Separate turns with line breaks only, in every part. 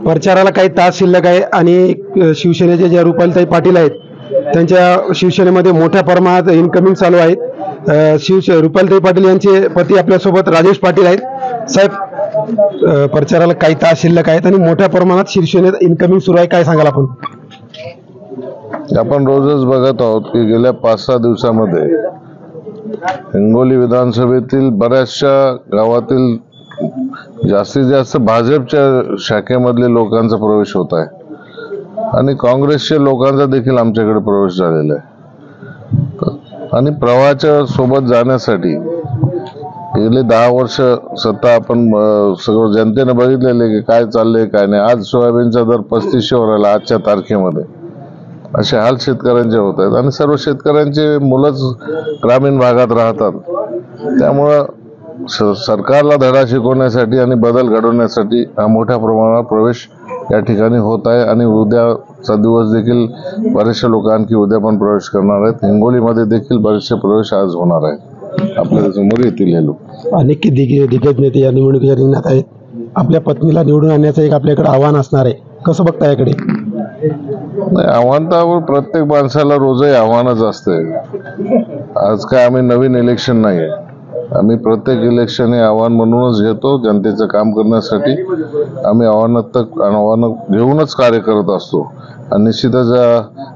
प्रचाराला काही तास शिल्लक आहे आणि शिवसेनेचे जे रुपालीताई पाटील आहेत त्यांच्या शिवसेनेमध्ये मोठ्या प्रमाणात इन्कमिंग चालू आहेत। रुपालीताई पाटील यांचे पती आपल्यासोबत राजेश पाटील आहेत। साहेब, प्रचाराला काही तास शिल्लक आहेत आणि मोठ्या प्रमाणात शिवसेनेत इन्कमिंग सुरू आहे, काय सांगाल आपण?
आपण रोजच बघत आहोत की गेल्या 5-6 दिवसामध्ये हिंगोली विधानसभेतील बऱ्याचशा गावातील जास्तीत जास्त भाजपच्या शाखेमधले लोकांचा प्रवेश होत आहे आणि काँग्रेसच्या लोकांचा देखील आमच्याकडे प्रवेश झालेला आहे। आणि प्रवाहाच्या सोबत जाण्यासाठी गेले 10 वर्ष सत्ता आपण सगळं जनतेने बघितलेले की काय चाललंय काय नाही। आज सोयाबीनचा दर 3500 वर आला आजच्या तारखेमध्ये। असे हाल शेतकऱ्यांचे होत आहेत आणि सर्व शेतकऱ्यांचे मुलंच ग्रामीण भागात राहतात। त्यामुळं सरकारला धडा शिकवण्यासाठी आणि बदल घडवण्यासाठी हा मोठ्या प्रमाणावर प्रवेश या ठिकाणी होत आहे आणि उद्याचा दिवस देखील बरेचसे लोक आणखी उद्या पण प्रवेश करणार आहेत। हिंगोलीमध्ये देखील बरेचसे प्रवेश आज होणार आहेत। आपल्या समोर येतील हे लोक।
अनेक दिग्गज नेते या निवडणुकीच्या रिंगणात आहेत। आपल्या पत्नीला निवडून आणण्याचं एक आपल्याकडे आव्हान असणार आहे, कसं बघता याकडे?
नाही, आव्हान तर प्रत्येक माणसाला रोजही आव्हानच असते। आज काय आम्ही नवीन इलेक्शन नाही, आम्ही प्रत्येक इलेक्शन हे आव्हान म्हणूनच घेतो। जनतेचं काम करण्यासाठी आम्ही आव्हानं घेऊनच कार्य करत असतो आणि निश्चितच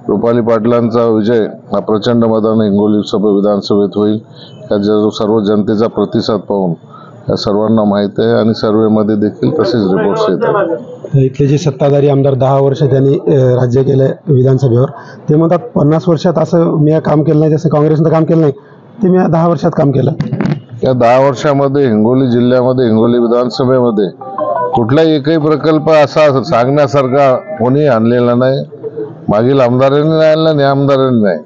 रुपाली पाटलांचा विजय हा प्रचंड मताने हिंगोली विधानसभेत होईल। त्याचा सर्व जनतेचा प्रतिसाद पाहून या सर्वांना माहिती आहे आणि सर्वेमध्ये देखील तसेच रिपोर्ट्स येतात।
इथले जे सत्ताधारी आमदार 10 वर्ष त्यांनी राज्य केलं विधानसभेवर, ते म्हणतात 50 वर्षात असं मी काम केलं नाही जसं काँग्रेसनं काम केलं नाही, ते मी 10 वर्षात काम केलं।
या 10 वर्षामध्ये हिंगोली जिल्ह्यामध्ये हिंगोली विधानसभेमध्ये कुठलाही एकही प्रकल्प असा सांगण्यासारखा कोणी आणलेला नाही। मागील आमदारांनी नाही आणला आणि आमदारांनी नाही।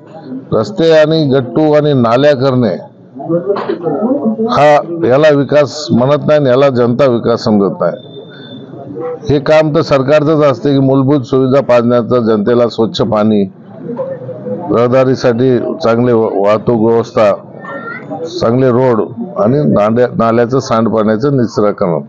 रस्ते आणि गट्टू आणि नाल्या करणे हा याला विकास म्हणत नाही, याला जनता विकास समजत नाही। हे काम तर सरकारचंच असते की मूलभूत सुविधा पाजण्याचं, जनतेला स्वच्छ पाणी, रहदारीसाठी चांगले वाहतूक व्यवस्था, चांगले रोड आणि नाल्याचं सांडपाण्याचं निचराकरण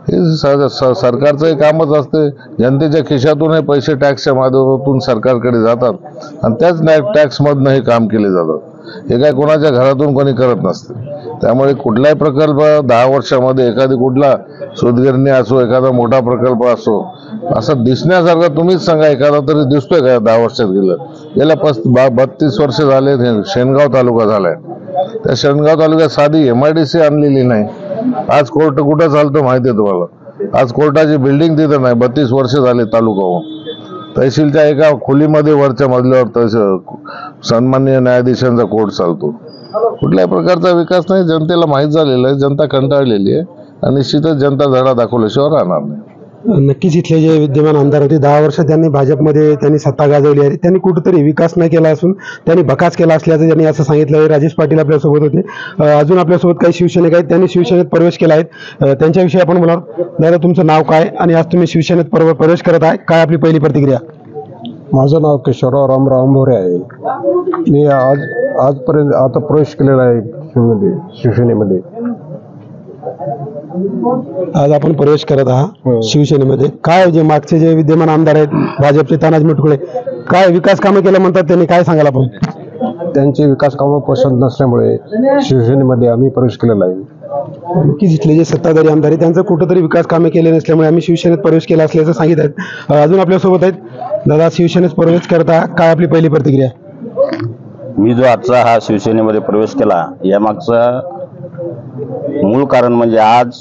हे सरकारचं कामच असते। जनतेच्या खिशातून हे पैसे टॅक्सच्या माध्यमातून सरकारकडे जातात आणि त्याच टॅक्समधनं हे काम केले जातात। हे काय कोणाच्या घरातून कोणी करत नसते। त्यामुळे कुठलाही प्रकल्प 10 वर्षामध्ये एखादी कुठला सूतगिरणी असो, एखादा मोठा प्रकल्प असो, असं दिसण्यासारखा तुम्हीच सांगा एखादा तरी दिसतोय का 10 वर्षात गेल्या 32 वर्ष झाले शेणगाव तालुका झालाय। त्या शेणगाव तालुक्यात साधी MIDC आणलेली नाही। आज कोर्ट कुठं चालतं माहिती आहे तुम्हाला? आज कोर्टाची बिल्डिंग तिथं नाही। 32 वर्ष झाले तालुका होऊन। तहसीलच्या एका खोलीमध्ये वरच्या मजल्यावर सन्माननीय न्यायाधीशांचा कोर्ट चालतो। कुठल्याही प्रकारचा विकास नाही। जनतेला माहीत झालेला आहे, जनता कंटाळलेली आहे आणि निश्चितच जनता धडा दाखवल्याशिवाय राहणार नाही।
नक्कीच इथले जे विद्यमान आमदार होते 10 वर्ष त्यांनी भाजपमध्ये त्यांनी सत्ता गाजवली आहे, त्यांनी कुठेतरी विकास नाही केला असून त्यांनी भकास केला असल्याचं त्यांनी असं सांगितलं। राजेश पाटील आपल्यासोबत होते। अजून आपल्यासोबत काही शिवसैनिक आहेत, त्यांनी शिवसेनेत प्रवेश केला आहे, त्यांच्याविषयी आपण बोला। दादा, तुमचं नाव काय आणि आज तुम्ही शिवसेनेत प्रवेश करत आहे, काय आपली पहिली प्रतिक्रिया?
माझं नाव केशवराव रामराव अंभोरे आहे। मी आजपर्यंत आता प्रवेश केलेला आहे शिवसेनेमध्ये।
आज आपण प्रवेश करत आहात शिवसेनेमध्ये, काय जे मागचे जे विद्यमान आमदार आहेत भाजपचे तानाजी मुटकुळे, काय विकास कामं केलं म्हणतात त्यांनी, काय सांगाल आपण?
त्यांचे विकास कामं पसंत नसल्यामुळे शिवसेनेमध्ये आम्ही प्रवेश केलेला आहे।
नक्कीच इथले जे सत्ताधारी आमदार आहेत त्यांचं कुठंतरी विकास कामे केले नसल्यामुळे आम्ही शिवसेनेत प्रवेश केला असल्याचं सांगित आहेत। अजून आपल्यासोबत आहेत दादा, शिवसेनेत प्रवेश करता, काय आपली पहिली प्रतिक्रिया?
मी जो आजचा हा शिवसेनेमध्ये प्रवेश केला यामागचा मूळ कारण म्हणजे आज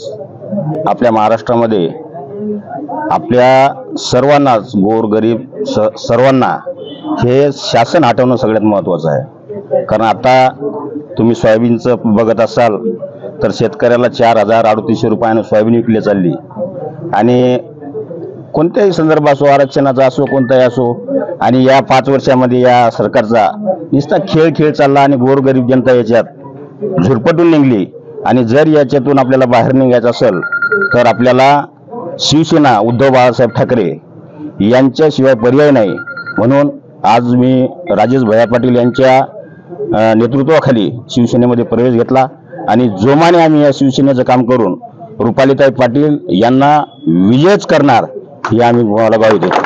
आपल्या महाराष्ट्रामध्ये आपल्या सर्वांनाच, गोरगरीब सर्वांना हे शासन हटवणं सगळ्यात महत्त्वाचं आहे। कारण आता तुम्ही सोयाबीनचं बघत असाल तर शेतकऱ्याला 4,000-3,800 रुपयानं सोयाबीन विकली चालली आणि कोणत्याही संदर्भात असो, आरक्षणाचा असो, कोणताही असो, आणि या 5 वर्षामध्ये या सरकारचा नुसता खेळ चालला आणि गोरगरीब जनता याच्यात झुरपटून निघली। आणि जर याच्यातून आपल्याला बाहेर निघायचं असेल तर आपल्याला शिवसेना, उद्धव बाळासाहेब ठाकरे यांच्याशिवाय पर्याय नाही। म्हणून आज मी राजेश भैया पाटील यांच्या नेतृत्वाखाली शिवसेनेमध्ये प्रवेश घेतला आणि जोमाने आम्ही या शिवसेनेचं काम करून रुपालीताई पाटील यांना विजयच करणार हे आम्ही तुम्हाला ग्वाही देतो.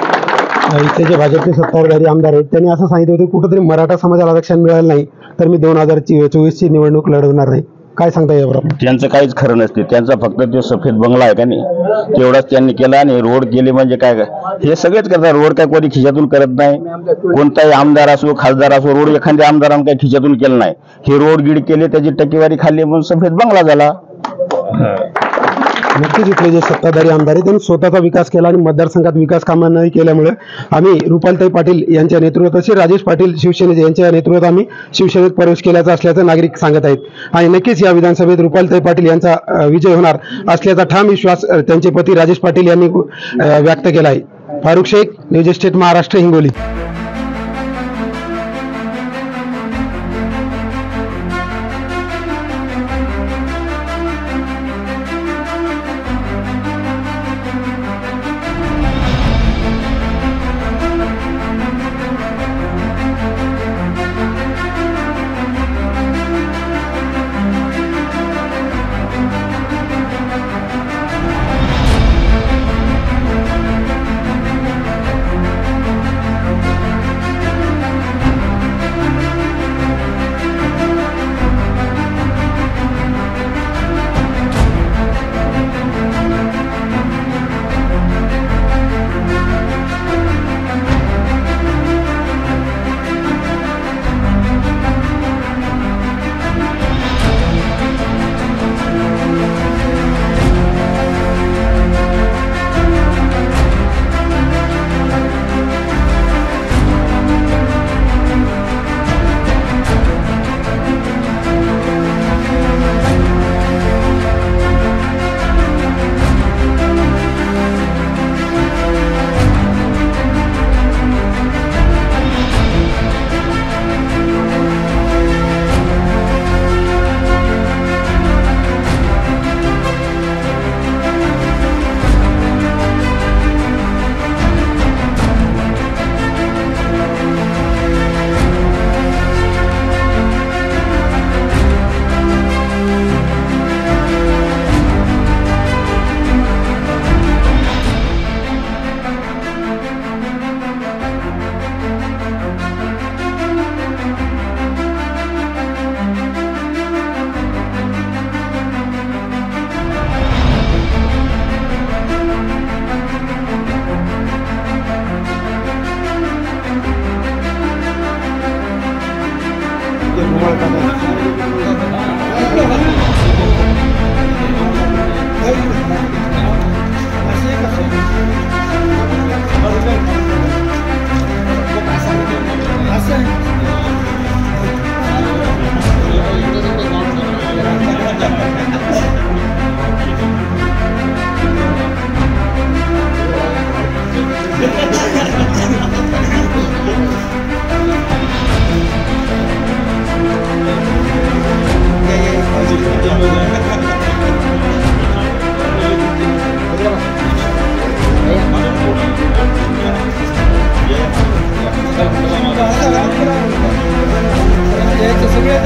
इथे जे भाजपचे सत्ताधारी आमदार आहेत त्यांनी असं सांगितलं होतं कुठेतरी मराठा समाजाला आरक्षण मिळालं नाही तर मी 2024ची निवडणूक लढवणार नाही. काय सांगता यावर?
त्यांचं काहीच खरं नसते. त्यांचा फक्त तो सफेद बंगला आहे का नाही तेवढाच त्यांनी केला आणि रोड केले म्हणजे काय हे सगळेच करतात. रोड काय कोणी खिशातून करत नाही. कोणताही आमदार असो खासदार असो रोड एखाद्या आमदारानं काही खिशातून केलं नाही. हे रोड गिड केले त्याची टक्केवारी खाल्ली म्हणून सफेद बंगला झाला.
नक्कीच इथले जे सत्ताधारी आमदार आहेत त्यांनी स्वतःचा विकास केला आणि मतदारसंघात विकास कामं नाही केल्यामुळे आम्ही रुपालताई पाटील यांच्या नेतृत्वात तसे राजेश पाटील शिवसेने यांच्या नेतृत्वात आम्ही शिवसेनेत प्रवेश केल्याचा असल्याचं नागरिक सांगत आहेत. आणि नक्कीच या विधानसभेत रुपालताई पाटील यांचा विजय होणार असल्याचा ठाम विश्वास त्यांचे पती राजेश पाटील यांनी व्यक्त केला आहे. Farukh Shaikh, news state Maharashtra, Hingoli.
सगळ्या